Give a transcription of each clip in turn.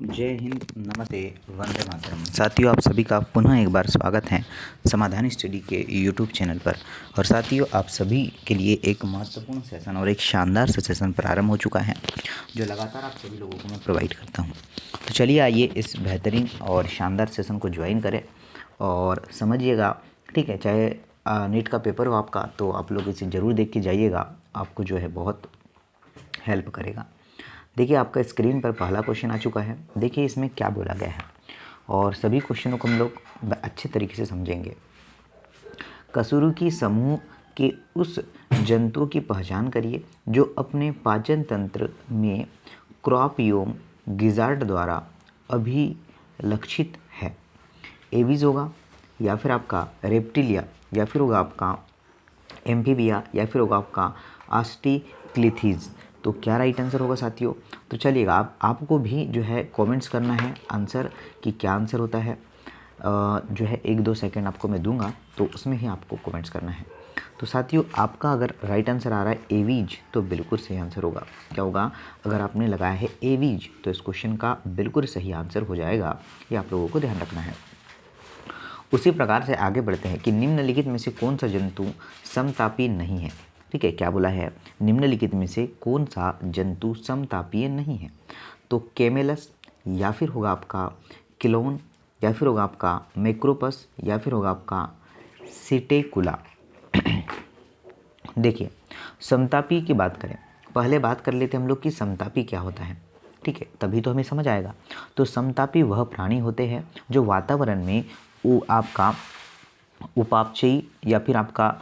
जय हिंद, नमस्ते, वंदे मातरम। साथियों, आप सभी का पुनः एक बार स्वागत है समाधान स्टडी के यूट्यूब चैनल पर। और साथियों, आप सभी के लिए एक महत्वपूर्ण सेशन और एक शानदार सा सेशन प्रारंभ हो चुका है, जो लगातार आप सभी लोगों को मैं प्रोवाइड करता हूं। तो चलिए आइए इस बेहतरीन और शानदार सेशन को ज्वाइन करें और समझिएगा। ठीक है, चाहे नीट का पेपर हो आपका, तो आप लोग इसे ज़रूर देख के जाइएगा, आपको जो है बहुत हेल्प करेगा। देखिए, आपका स्क्रीन पर पहला क्वेश्चन आ चुका है। देखिए इसमें क्या बोला गया है और सभी क्वेश्चनों को हम लोग अच्छे तरीके से समझेंगे। कशेरुकी समूह के उस जंतु की पहचान करिए जो अपने पाचन तंत्र में क्रॉपियोम गिजार्ड द्वारा अभिलक्षित है। एविज होगा, या फिर आपका रेप्टिलिया, या फिर होगा आपका एम्फीबिया, या फिर होगा आपका आस्टिक्लिथीज। तो क्या राइट आंसर होगा साथियों? तो चलिएगा, आपको भी जो है कमेंट्स करना है आंसर कि क्या आंसर होता है। जो है 1-2 सेकंड आपको मैं दूंगा, तो उसमें ही आपको कमेंट्स करना है। तो साथियों, आपका अगर राइट आंसर आ रहा है एवीज, तो बिल्कुल सही आंसर होगा। क्या होगा? अगर आपने लगाया है एवीज, तो इस क्वेश्चन का बिल्कुल सही आंसर हो जाएगा। ये आप लोगों को ध्यान रखना है। उसी प्रकार से आगे बढ़ते हैं कि निम्नलिखित में से कौन सा जंतु समतापी नहीं है। ठीक है, क्या बोला है? निम्नलिखित में से कौन सा जंतु समतापीय नहीं है? तो कैमेलस, या फिर होगा आपका क्लोन, या फिर होगा आपका मैक्रोपस, या फिर होगा आपका सिटेकुला। देखिए, समतापी की बात करें, पहले बात कर लेते हम लोग कि समतापी क्या होता है। ठीक है, तभी तो हमें समझ आएगा। तो समतापी वह प्राणी होते हैं जो वातावरण में आपका उपापचयी या फिर आपका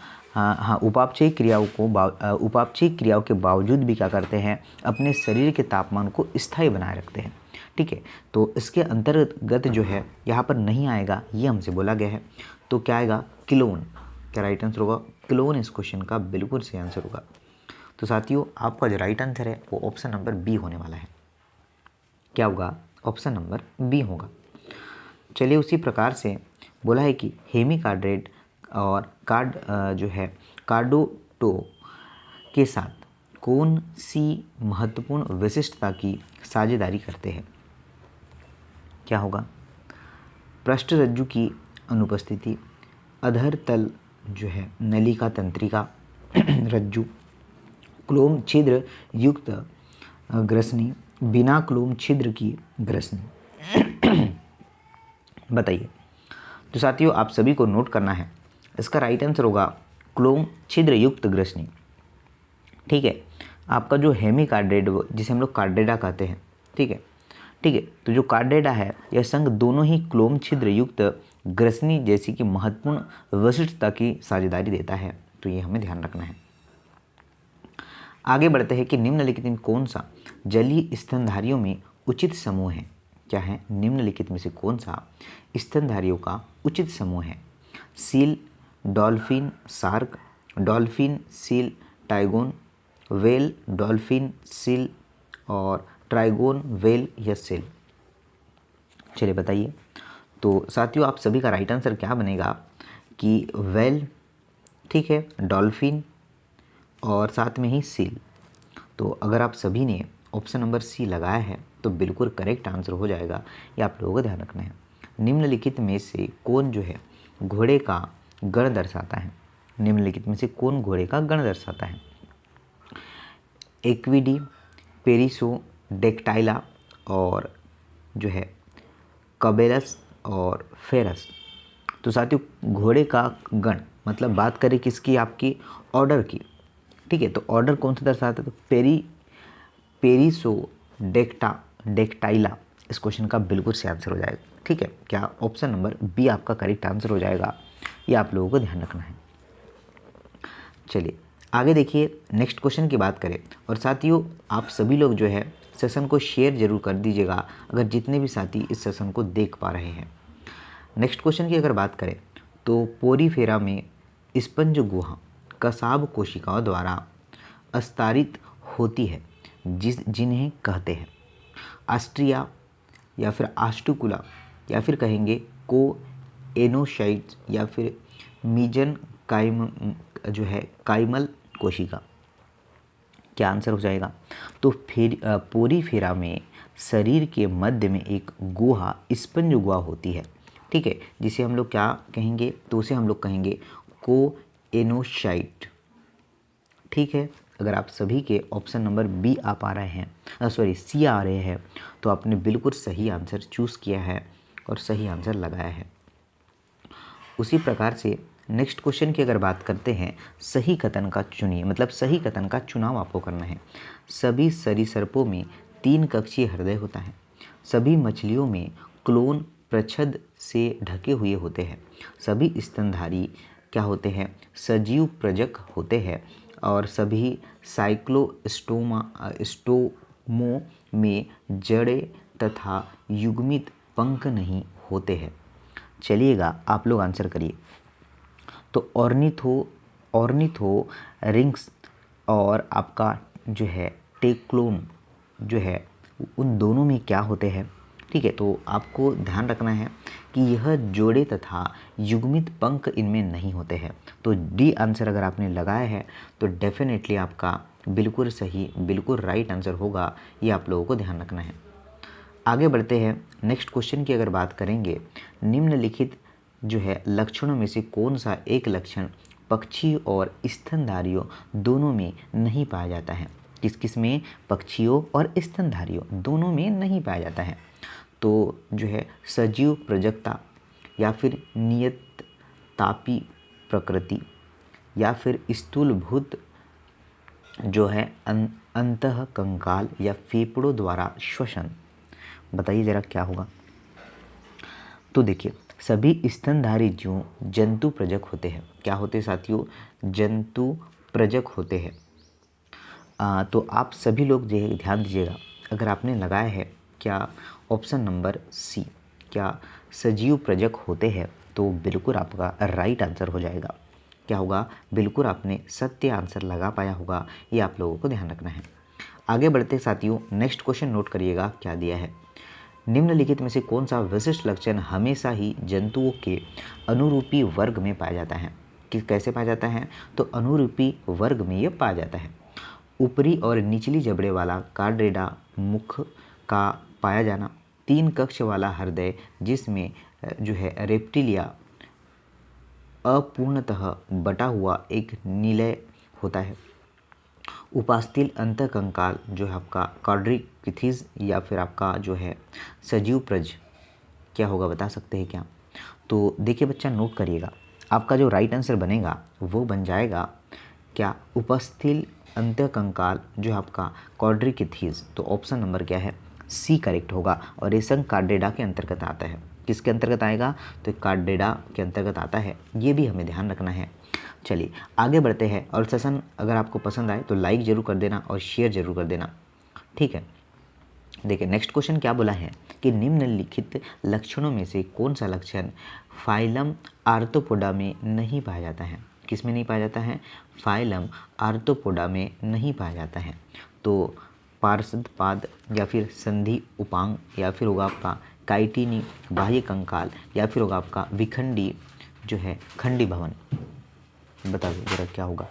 उपापचयी क्रियाओं के बावजूद भी क्या करते हैं, अपने शरीर के तापमान को स्थायी बनाए रखते हैं। ठीक है, तो इसके अंतर्गत जो है यहाँ पर नहीं आएगा, ये हमसे बोला गया है। तो क्या आएगा? क्लोन। क्या राइट आंसर होगा? क्लोन इस क्वेश्चन का बिल्कुल सही आंसर होगा। तो साथियों, आपका जो राइट आंसर है वो ऑप्शन नंबर बी होने वाला है। क्या होगा? ऑप्शन नंबर बी होगा। चलिए, उसी प्रकार से बोला है कि हेमिकार्डेट और जो है कार्डोटो के साथ कौन सी महत्वपूर्ण विशिष्टता की साझेदारी करते हैं? क्या होगा? पृष्ठरज्जु की अनुपस्थिति, अधर तल जो है नलिका तंत्रिका रज्जु, क्लोम छिद्र युक्त ग्रसनी, बिना क्लोम छिद्र की ग्रसनी। बताइए। तो साथियों, आप सभी को नोट करना है, इसका राइट आंसर होगा क्लोम छिद्र युक्त ग्रसनी। ठीक है, आपका जो हेमिकार्डेट, जिसे हम लोग कार्डेडा कहते हैं, ठीक है, तो जो कार्डेडा है यह संघ दोनों ही क्लोम छिद्र युक्त ग्रसनी जैसी की महत्वपूर्ण विशिष्टता की साझेदारी देता है। तो ये हमें ध्यान रखना है। आगे बढ़ते हैं कि निम्नलिखित में कौन सा जलीय स्तनधारियों में उचित समूह है? क्या है? निम्नलिखित में से कौन सा स्तनधारियों का उचित समूह है? Seal, dolphin, shark, dolphin, seal, trygon, whale, dolphin, seal और ट्राइगोन, वेल या सेल। चलिए बताइए। तो साथियों, आप सभी का राइट आंसर क्या बनेगा कि वेल, ठीक है, डॉल्फिन और साथ में ही सील। तो अगर आप सभी ने ऑप्शन नंबर सी लगाया है तो बिल्कुल करेक्ट आंसर हो जाएगा। ये आप लोगों को ध्यान रखना है। निम्नलिखित में से कौन जो है घोड़े का गण दर्शाता है? निम्नलिखित में से कौन घोड़े का गण दर्शाता है? एक्विडी, पेरिसोडेक्टाइला और जो है कबेलस और फेरस। तो साथियों, घोड़े का गण मतलब बात करें किसकी? आपकी ऑर्डर की। ठीक है, तो ऑर्डर कौन सा दर्शाता है? तो पेरिसोडेक्टाइला इस क्वेश्चन का बिल्कुल सही आंसर हो जाएगा। ठीक है, क्या ऑप्शन नंबर बी आपका करेक्ट आंसर हो जाएगा? ये आप लोगों को ध्यान रखना है। चलिए आगे देखिए, नेक्स्ट क्वेश्चन की बात करें। और साथियों, आप सभी लोग जो है सेशन को शेयर जरूर कर दीजिएगा अगर जितने भी साथी इस सेशन को देख पा रहे हैं। नेक्स्ट क्वेश्चन की अगर बात करें तो पोरीफेरा में स्पंज गुहा कसाब कोशिकाओं द्वारा अस्तारित होती है, जिन्हें कहते हैं आस्ट्रिया, या फिर आस्टुकुला, या फिर कहेंगे को एनोसाइट्स, या फिर मीजन जो है काइमल कोशिका। क्या आंसर हो जाएगा? तो फिर पोरीफेरा में शरीर के मध्य में एक गुहा, स्पंज गुहा होती है, ठीक है, जिसे हम लोग क्या कहेंगे, तो उसे हम लोग कहेंगे कोएनोसाइट, ठीक है। अगर आप सभी के ऑप्शन नंबर बी आ पा रहे हैं, सॉरी सी आ रहे हैं, तो आपने बिल्कुल सही आंसर चूज़ किया है और सही आंसर लगाया है। उसी प्रकार से नेक्स्ट क्वेश्चन की अगर बात करते हैं, सही कथन का चुनिए, मतलब सही कथन का चुनाव आपको करना है। सभी सरीसृपों में 3 कक्षीय हृदय होता है। सभी मछलियों में क्लोन प्रच्छद से ढके हुए होते हैं। सभी स्तनधारी क्या होते हैं, सजीव प्रजक होते हैं। और सभी स्टोमो में जड़ें तथा युग्मित पंख नहीं होते हैं। चलिएगा आप लोग आंसर करिए। तो ऑर्निथो रिंग्स और आपका जो है टेक्लोन जो है, उन दोनों में क्या होते हैं, ठीक है। तो आपको ध्यान रखना है कि यह जोड़े तथा युग्मित पंख इनमें नहीं होते हैं। तो डी आंसर अगर आपने लगाया है तो डेफिनेटली आपका बिल्कुल सही, बिल्कुल राइट आंसर होगा, ये आप लोगों को ध्यान रखना है। आगे बढ़ते हैं। नेक्स्ट क्वेश्चन की अगर बात करेंगे, निम्नलिखित जो है लक्षणों में से कौन सा एक लक्षण पक्षी और स्तनधारियों दोनों में नहीं पाया जाता है। किस किस में, पक्षियों और स्तनधारियों दोनों में नहीं पाया जाता है। तो जो है सजीव प्रजकता, या फिर नियत तापी प्रकृति, या फिर स्थूलभूत जो है अंतः कंकाल, या फेफड़ों द्वारा श्वसन। बताइए ज़रा क्या होगा। तो देखिए, सभी स्तनधारी जीव जंतु प्रजक होते हैं। क्या होते हैं साथियों, जंतु प्रजक होते हैं। तो आप सभी लोग जो है ध्यान दीजिएगा। अगर आपने लगाया है क्या ऑप्शन नंबर सी, क्या सजीव प्रजक होते हैं, तो बिल्कुल आपका राइट आंसर हो जाएगा। क्या होगा, बिल्कुल आपने सत्य आंसर लगा पाया होगा, ये आप लोगों को ध्यान रखना है। आगे बढ़ते साथियों, नेक्स्ट क्वेश्चन नोट करिएगा क्या दिया है। निम्नलिखित में से कौन सा विशिष्ट लक्षण हमेशा ही जंतुओं के अनुरूपी वर्ग में पाया जाता है। कि कैसे पाया जाता है, तो अनुरूपी वर्ग में यह पाया जाता है। ऊपरी और निचली जबड़े वाला कार्डेडा मुख का पाया जाना, 3 कक्ष वाला हृदय जिसमें जो है रेप्टिलिया अपूर्णतः बटा हुआ एक निलय होता है। उपास्थिल अंतःकंकाल जो है आपका क्वाड्रिकिथिस, या फिर आपका जो है सजीव प्रज, क्या होगा बता सकते हैं क्या। तो देखिए बच्चा नोट करिएगा, आपका जो राइट आंसर बनेगा वो बन जाएगा क्या, उपस्थिल अंतःकंकाल जो है आपका क्वाड्रिकिथिस। तो ऑप्शन नंबर क्या है, सी करेक्ट होगा। और ये संघ कार्डेडा के अंतर्गत आता है। किसके अंतर्गत आएगा, तो कार्डेडा के अंतर्गत आता है, ये भी हमें ध्यान रखना है। चलिए आगे बढ़ते हैं। और सेशन अगर आपको पसंद आए तो लाइक ज़रूर कर देना और शेयर ज़रूर कर देना, ठीक है। देखिए नेक्स्ट क्वेश्चन क्या बोला है कि निम्नलिखित लक्षणों में से कौन सा लक्षण फाइलम आर्थ्रोपोडा में नहीं पाया जाता है। किस में नहीं पाया जाता है, फाइलम आर्थ्रोपोडा में नहीं पाया जाता है। तो पार्षद पाद, या फिर संधि उपांग, या फिर होगा आपका काइटिनी बाह्य कंकाल, या फिर होगा आपका विखंडी जो है खंडी भवन। बता दो जरा क्या होगा।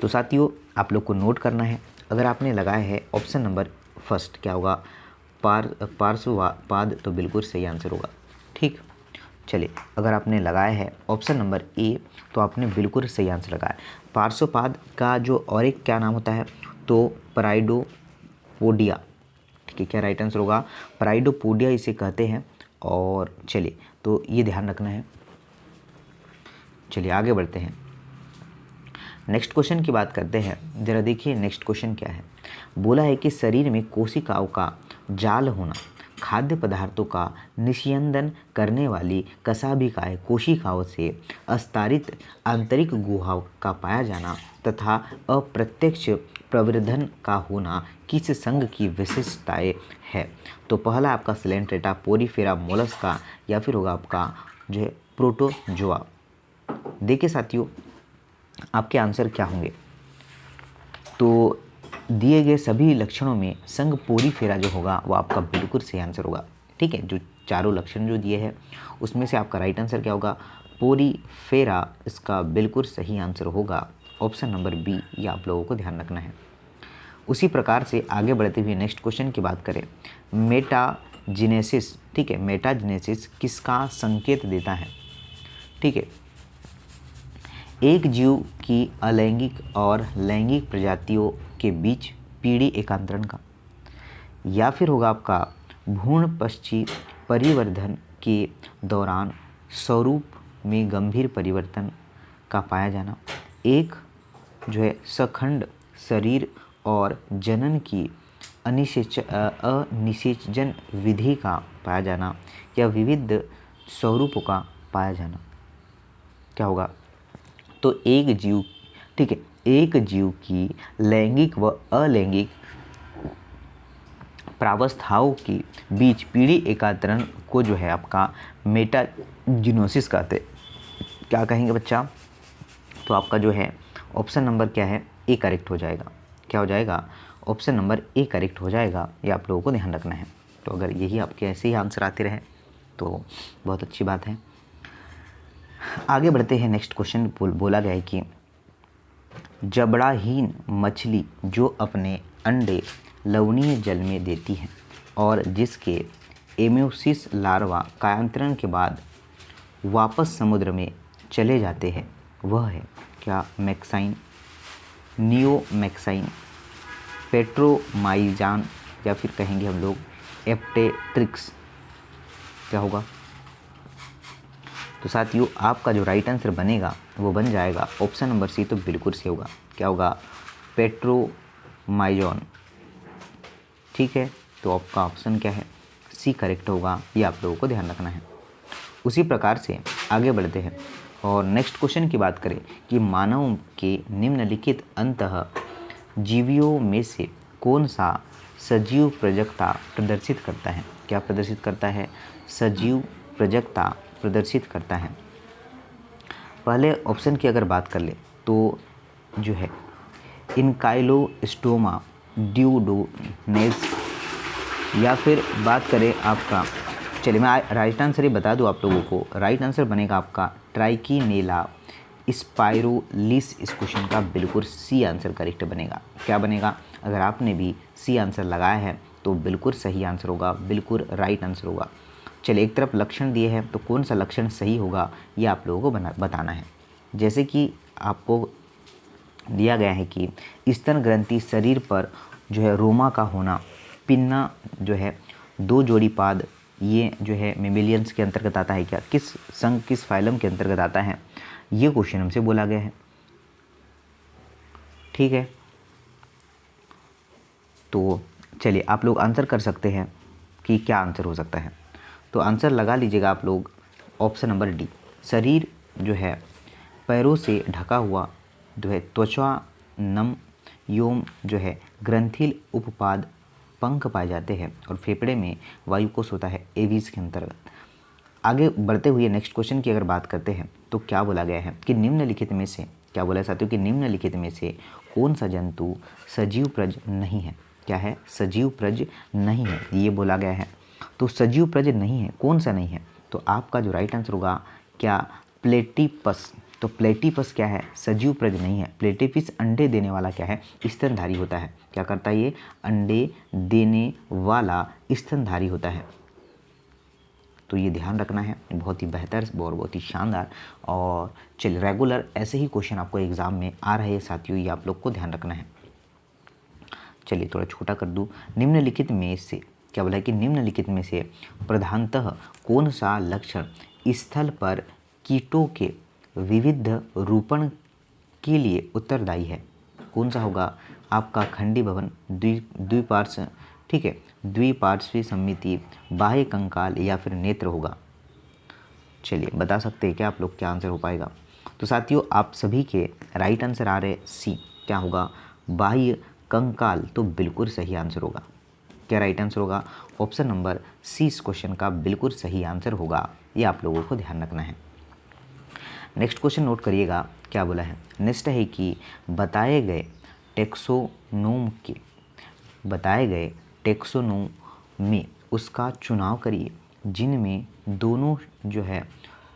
तो साथियों आप लोग को नोट करना है। अगर आपने लगाया है ऑप्शन नंबर फर्स्ट, क्या होगा, पार्श्वपाद, तो बिल्कुल सही आंसर होगा, ठीक। चलिए अगर आपने लगाया है ऑप्शन नंबर ए, तो आपने बिल्कुल सही आंसर लगाया। पार्श्वपाद का जो और एक क्या नाम होता है, तो पराइडोपोडिया, ठीक है। क्या राइट आंसर होगा, पराइडोपोडिया इसे कहते हैं। और चलिए तो ये ध्यान रखना है। चलिए आगे बढ़ते हैं। नेक्स्ट क्वेश्चन की बात करते हैं। जरा देखिए नेक्स्ट क्वेश्चन क्या है। बोला है कि शरीर में कोशिकाओं का जाल होना, खाद्य पदार्थों का निस्यंदन करने वाली कशाभिकाय कोशिकाओं से अस्तारित आंतरिक गुहाओं का पाया जाना तथा अप्रत्यक्ष प्रवर्धन का होना किस संघ की विशेषताएं है। तो पहला आपका सिलेंट्रेटा, पोरीफेरा, मोलस्का, या फिर होगा आपका जो है प्रोटोजोआ। देखिए साथियों आपके आंसर क्या होंगे। तो दिए गए सभी लक्षणों में संघ पोरीफेरा जो होगा वो आपका बिल्कुल सही आंसर होगा, ठीक है। जो चारों लक्षण जो दिए हैं उसमें से आपका राइट आंसर क्या होगा, पोरीफेरा, इसका बिल्कुल सही आंसर होगा ऑप्शन नंबर बी। ये आप लोगों को ध्यान रखना है। उसी प्रकार से आगे बढ़ते हुए नेक्स्ट क्वेश्चन की बात करें, मेटाजेनेसिस, ठीक है, मेटाजेनेसिस किसका संकेत देता है? ठीक है, एक जीव की अलैंगिक और लैंगिक प्रजातियों के बीच पीढ़ी एकांतरण का, या फिर होगा आपका भ्रूणपक्षी परिवर्धन के दौरान स्वरूप में गंभीर परिवर्तन का पाया जाना, एक जो है सखंड शरीर और जनन की अनिषेचन विधि का पाया जाना, या विविध स्वरूपों का पाया जाना। क्या होगा? तो एक जीव, ठीक है, एक जीव की लैंगिक व अलैंगिक प्रावस्थाओं के बीच पीढ़ी एकांतरण को जो है आपका मेटाजेनोसिस कहते हैं। क्या कहेंगे बच्चा? तो आपका जो है ऑप्शन नंबर क्या है? ए करेक्ट हो जाएगा। क्या हो जाएगा? ऑप्शन नंबर ए करेक्ट हो जाएगा। ये आप लोगों को ध्यान रखना है। तो अगर यही आपके ऐसे ही आंसर आते रहे तो बहुत अच्छी बात है। आगे बढ़ते हैं। नेक्स्ट क्वेश्चन बोला गया है कि जबड़ाहीन मछली जो अपने अंडे लवणीय जल में देती है और जिसके एम्यूसिस लार्वा कायांतरण के बाद वापस समुद्र में चले जाते हैं, वह है क्या? मैक्साइन, नियोमैक्साइन, पेट्रोमाइजान, या फिर कहेंगे हम लोग एप्टेट्रिक्स। क्या होगा? तो साथियों आपका जो राइट आंसर बनेगा वो बन जाएगा ऑप्शन नंबर सी। तो बिल्कुल सही होगा। क्या होगा? पेट्रोमाइजॉन। ठीक है, तो आपका ऑप्शन क्या है? सी करेक्ट होगा। ये आप लोगों को ध्यान रखना है। उसी प्रकार से आगे बढ़ते हैं और नेक्स्ट क्वेश्चन की बात करें कि मानव के निम्नलिखित अंतः जीवियों में से कौन सा सजीव प्रजकता प्रदर्शित करता है? क्या प्रदर्शित करता है? सजीव प्रजकता प्रदर्शित करता है। पहले ऑप्शन की अगर बात कर ले तो जो है इनकाइलोस्टोमा ड्यूडोनेस, या फिर बात करें आपका, चलिए मैं राइट आंसर ही बता दूं आप लोगों को। राइट आंसर बनेगा आपका ट्राइकिनेला स्पाइरोलिस। इस क्वेश्चन का बिल्कुल सी आंसर करेक्ट बनेगा। क्या बनेगा? अगर आपने भी सी आंसर लगाया है तो बिल्कुल सही आंसर होगा, बिल्कुल राइट आंसर होगा। चलिए, एक तरफ लक्षण दिए हैं तो कौन सा लक्षण सही होगा ये आप लोगों को बताना है। जैसे कि आपको दिया गया है कि स्तन ग्रंथि शरीर पर जो है रोमा का होना, पिन्ना जो है दो जोड़ी पाद, ये जो है मेमेलियंस के अंतर्गत आता है क्या? किस संघ, किस फाइलम के अंतर्गत आता है? ये क्वेश्चन हमसे बोला गया है। ठीक है, तो चलिए आप लोग आंसर कर सकते हैं कि क्या आंसर हो सकता है। तो आंसर लगा लीजिएगा आप लोग ऑप्शन नंबर डी। शरीर जो है पैरों से ढका हुआ जो है त्वचा नम योम जो है ग्रंथिल उपपाद पंख पाए जाते हैं और फेफड़े में वायुकोश होता है एवीज के अंतर्गत। आगे बढ़ते हुए नेक्स्ट क्वेश्चन की अगर बात करते हैं तो क्या बोला गया है कि निम्नलिखित में से, क्या बोला है साथियों कि निम्नलिखित में से कौन सा जंतु सजीव प्रज नहीं है? क्या है? सजीव प्रज नहीं है, ये बोला गया है। तो सजीव प्रज नहीं है, कौन सा नहीं है? तो आपका जो राइट आंसर होगा क्या? प्लेटिपस। तो प्लेटिपस क्या है? सजीव प्रज नहीं है। प्लेटिपस अंडे देने वाला क्या है? स्तनधारी होता है। क्या करता है ये? अंडे देने वाला स्तनधारी होता है। तो ये ध्यान रखना है, बहुत ही बेहतर और बहुत ही शानदार। और चलिए, रेगुलर ऐसे ही क्वेश्चन आपको एग्जाम में आ रहे हैं साथियों, ये आप लोग को ध्यान रखना है। चलिए थोड़ा छोटा कर दूँ। निम्नलिखित में से, क्या बोला है कि निम्नलिखित में से प्रधानतः कौन सा लक्षण स्थल पर कीटों के विविध रूपण के लिए उत्तरदायी है? कौन सा होगा? आपका खंडी भवन, द्विपार्श्व, ठीक है, द्विपार्श्वी समिति, बाह्य कंकाल, या फिर नेत्र होगा। चलिए बता सकते हैं क्या आप लोग, क्या आंसर हो पाएगा? तो साथियों आप सभी के राइट आंसर आ रहे सी। क्या होगा? बाह्य कंकाल। तो बिल्कुल सही आंसर होगा। क्या राइट आंसर होगा? ऑप्शन नंबर सी इस क्वेश्चन का बिल्कुल सही आंसर होगा। ये आप लोगों को ध्यान रखना है। नेक्स्ट क्वेश्चन नोट करिएगा, क्या बोला है? नेक्स्ट है कि बताए गए टेक्सोनोम में उसका चुनाव करिए जिनमें दोनों जो है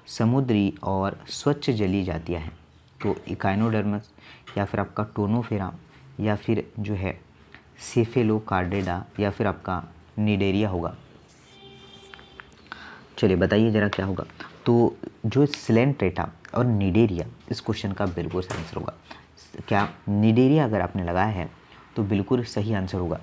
समुद्री और स्वच्छ जलीय जातियाँ हैं। तो इकाइनोडर्मस, या फिर आपका टोनोफेरा, या फिर जो है सेफेलोकार्डेटा या फिर आपका निडेरिया होगा। चलिए बताइए ज़रा क्या होगा। तो जो सिलेंट्रेटा और निडेरिया, इस क्वेश्चन का बिल्कुल सही आंसर होगा। क्या निडेरिया अगर आपने लगाया है तो बिल्कुल सही आंसर होगा।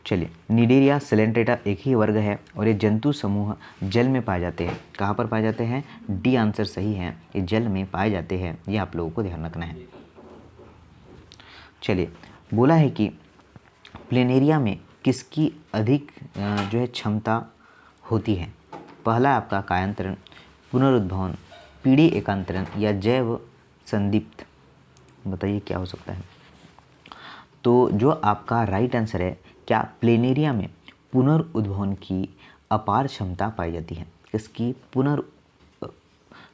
चलिए, निडेरिया सिलेंट्रेटा एक ही वर्ग है और ये जंतु समूह जल में पाए जाते हैं। कहाँ पर पाए जाते हैं? डी आंसर सही है, ये जल में पाए जाते हैं, ये आप लोगों को ध्यान रखना है। चलिए, बोला है कि प्लेनेरिया में किसकी अधिक जो है क्षमता होती है? पहला आपका कायांतरण, पुनरुद्भवन, पीढ़ी एकांतरण या जैव संदीप्त। बताइए क्या हो सकता है। तो जो आपका राइट आंसर है, क्या प्लेनेरिया में पुनरुद्भवन की अपार क्षमता पाई जाती है? इसकी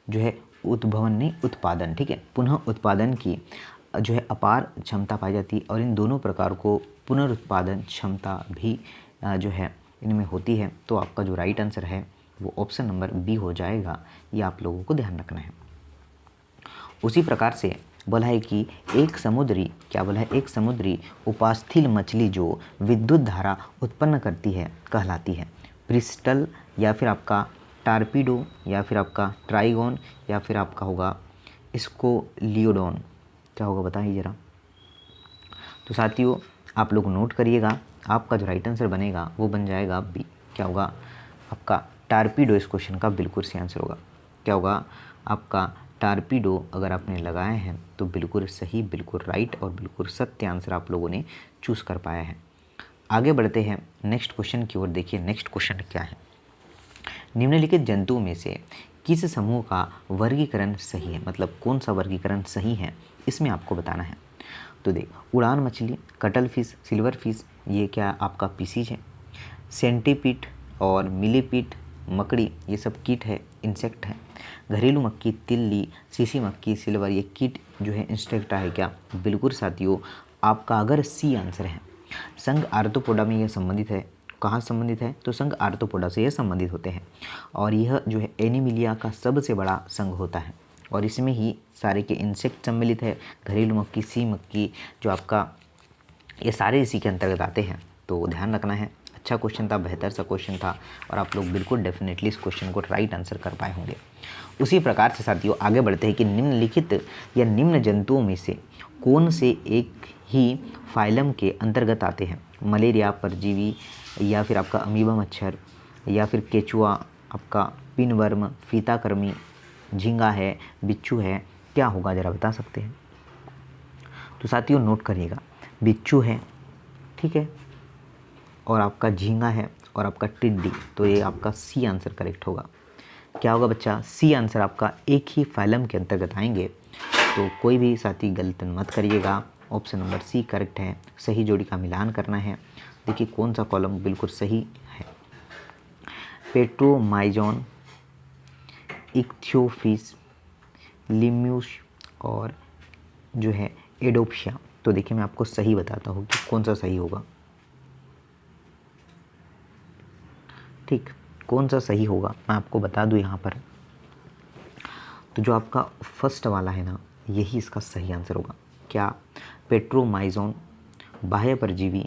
जो है उद्भवन नहीं, उत्पादन, ठीक है, पुनः उत्पादन की जो है अपार क्षमता पाई जाती है और इन दोनों प्रकार को पुनरुत्पादन क्षमता भी जो है इनमें होती है। तो आपका जो राइट आंसर है वो ऑप्शन नंबर बी हो जाएगा, ये आप लोगों को ध्यान रखना है। उसी प्रकार से बोला है कि एक समुद्री, क्या बोला है, एक समुद्री उपास्थल मछली जो विद्युत धारा उत्पन्न करती है कहलाती है? प्रिस्टल या फिर आपका टारपीडो या फिर आपका ट्राइगोन या फिर आपका होगा स्कोलियोडोन। क्या होगा बताइए ज़रा। तो साथियों आप लोग नोट करिएगा, आपका जो राइट आंसर बनेगा वो बन जाएगा बी। क्या होगा आपका टारपीडो, इस क्वेश्चन का बिल्कुल सही आंसर होगा। क्या होगा आपका टारपीडो अगर आपने लगाए हैं तो बिल्कुल सही, बिल्कुल राइट और बिल्कुल सत्य आंसर आप लोगों ने चूज़ कर पाया है। आगे बढ़ते हैं नेक्स्ट क्वेश्चन की ओर। देखिए नेक्स्ट क्वेश्चन क्या है। निम्नलिखित जंतुओं में से किस समूह का वर्गीकरण सही है? मतलब कौन सा वर्गीकरण सही है, इसमें आपको बताना है। तो देख, उड़ान मछली, कटल फिश, सिल्वर फिश, ये क्या आपका पीसीज है। सेंटीपीड और मिलीपीड मकड़ी, ये सब कीट है, इंसेक्ट है। घरेलू मक्खी, तिल्ली, सीसी मक्खी, सिल्वर, ये कीट जो है इंसेक्टा है क्या? बिल्कुल साथियों, आपका अगर सी आंसर है। संघ आर्थ्रोपोडा में यह संबंधित है। कहाँ संबंधित है? तो संघ आर्थ्रोपोडा से यह संबंधित होते हैं और यह जो है एनिमिलिया का सबसे बड़ा संघ होता है और इसमें ही सारे के इंसेक्ट सम्मिलित है। घरेलू मक्खी, सी मक्खी जो आपका, ये सारे इसी के अंतर्गत आते हैं। तो ध्यान रखना है। अच्छा क्वेश्चन था, बेहतर सा क्वेश्चन था और आप लोग बिल्कुल डेफिनेटली इस क्वेश्चन को राइट आंसर कर पाए होंगे। उसी प्रकार से साथियों आगे बढ़ते हैं कि निम्नलिखित या निम्न जंतुओं में से कौन से एक ही फाइलम के अंतर्गत आते हैं? मलेरिया, परजीवी या फिर आपका अमीबा मच्छर या फिर केचुआ, आपका पिनवर्म, फीताकृमि, झींगा है, बिच्छू है, क्या होगा ज़रा बता सकते हैं? तो साथियों नोट करिएगा, बिच्छू है, ठीक है, और आपका झींगा है और आपका टिड्डी, तो ये आपका सी आंसर करेक्ट होगा। क्या होगा बच्चा? सी आंसर आपका एक ही फाइलम के अंतर्गत आएंगे। तो कोई भी साथी गलत मत करिएगा, ऑप्शन नंबर सी करेक्ट है। सही जोड़ी का मिलान करना है। देखिए कौन सा कॉलम बिल्कुल सही है। पेट्रोमाइजोन, इक्थियोफिस, लिम्यूस और जो है एडोप्शिया। तो देखिए मैं आपको सही बताता हूँ कि कौन सा सही होगा। ठीक, कौन सा सही होगा मैं आपको बता दूँ यहाँ पर। तो जो आपका फर्स्ट वाला है ना, यही इसका सही आंसर होगा। क्या? पेट्रोमाइजोन, बाह्य परजीवी,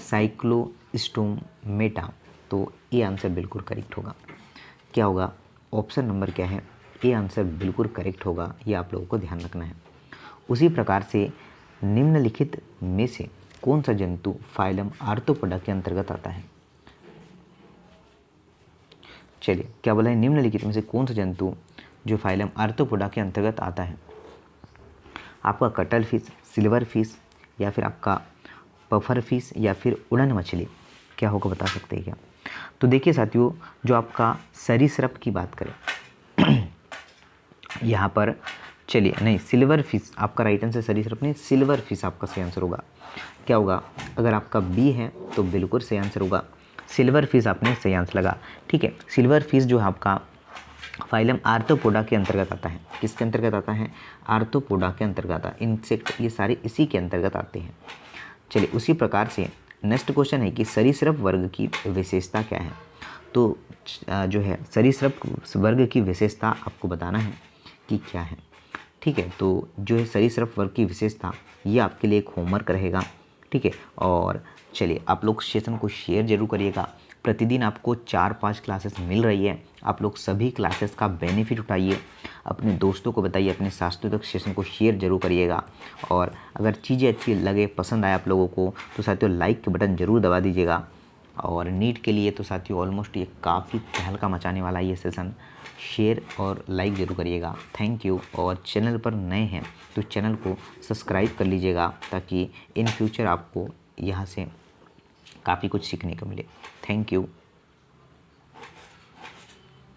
साइक्लोस्टोमेटा। तो ये आंसर बिल्कुल करेक्ट होगा। क्या होगा? ऑप्शन नंबर क्या है? ये आंसर बिल्कुल करेक्ट होगा, ये आप लोगों को ध्यान रखना है। उसी प्रकार से निम्नलिखित में से कौन सा जंतु फाइलम आर्थ्रोपोडा के अंतर्गत आता है? चलिए क्या बोला है? निम्नलिखित में से कौन सा जंतु जो फाइलम आर्थ्रोपोडा के अंतर्गत आता है? आपका कटल फिश, सिल्वर फिश या फिर आपका पफर फिश या फिर उड़न मछली, क्या होगा बता सकते हैं क्या? तो देखिए साथियों, जो आपका सरीसृप की बात करें यहाँ पर, चलिए नहीं, सिल्वर फिश आपका राइट आंसर, सरीसृप नहीं, सिल्वर फिश आपका सही आंसर होगा। क्या होगा? अगर आपका बी है तो बिल्कुल सही आंसर होगा। सिल्वर फिश आपने सही आंसर लगा, ठीक है। सिल्वर फिश जो है आपका फाइलम आर्थ्रोपोडा के अंतर्गत आता है। किसके अंतर्गत आता है? आर्थ्रोपोडा के अंतर्गत आता है। इंसेक्ट ये सारे इसी के अंतर्गत आते हैं। चलिए उसी प्रकार से नेक्स्ट क्वेश्चन है कि सरीसृप वर्ग की विशेषता क्या है? तो जो है सरीसृप वर्ग की विशेषता आपको बताना है कि क्या है। ठीक है। तो जो है सरीसृप वर्ग की विशेषता, ये आपके लिए एक होमवर्क रहेगा, ठीक है। और चलिए आप लोग सेशन को शेयर जरूर करिएगा। प्रतिदिन आपको 4-5 क्लासेस मिल रही है, आप लोग सभी क्लासेस का बेनिफिट उठाइए, अपने दोस्तों को बताइए, अपने साथियों तक सेशन को शेयर जरूर करिएगा। और अगर चीज़ें अच्छी लगे, पसंद आए आप लोगों को, तो साथियों लाइक के बटन ज़रूर दबा दीजिएगा। और नीट के लिए तो साथियों ऑलमोस्ट ये काफ़ी तहलका मचाने वाला ये सेशन, शेयर और लाइक ज़रूर करिएगा। Thank you. और चैनल पर नए हैं तो चैनल को सब्सक्राइब कर लीजिएगा, ताकि इन फ्यूचर आपको यहाँ से काफ़ी कुछ सीखने को मिले। Thank you.